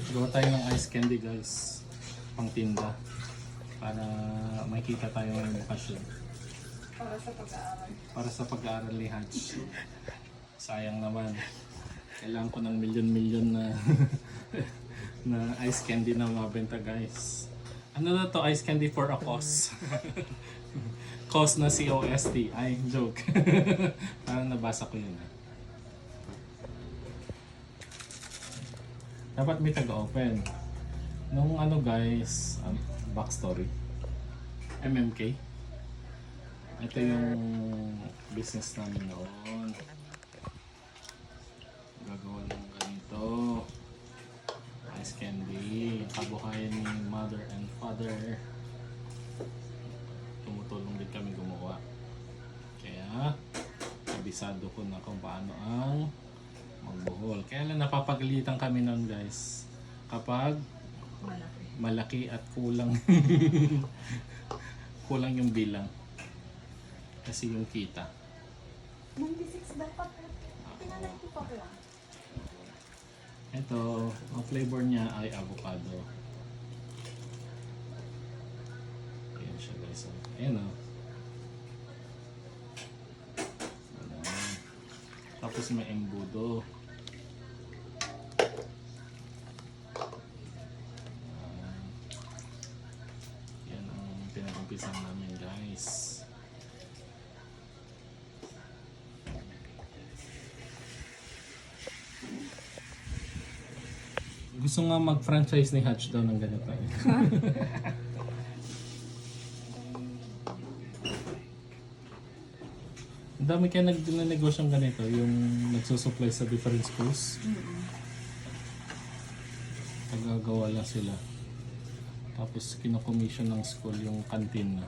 Gawa tayo ng ice candy guys. Pang tinda. Para makita tayo ng bakasyon. Para sa pag-aaral. Para sa pag-aaral ni Hatch. Sayang naman. Kailangan ko ng milyon-milyon na na ice candy na mabenta guys. Ano na to? Ice candy for a cause. Cause na C-O-S-T. Ay, joke. Parang nabasa ko yun. Dapat may taga-open. Nung ano guys, backstory. MMK. Ito yung business namin noon. Gagawa ng ganito. Ice candy. Kabuhayan ni mother and father. Tumutulong din kami gumawa. Kaya, kabisado ko na kung paano ang magbuhol. Kaya lang napapagalitan kami nun guys. Kapag malaki at kulang. Kulang yung bilang. Kasi yung kita. 96 dapat. Pinanay pa lang. Ito, ang flavor niya ay avocado. Ayan siya guys. Ayan o. Ayan. Tapos may embudo. Yan ang pinag-umpisan namin guys. Gusto nga mag-franchise ni Hatch daw ng ganito. Ang dami kaya nag-negosyo ng ganito, yung nagsusupply sa different schools. Nagagawa lang sila. Tapos kino-commission ng school yung canteen na.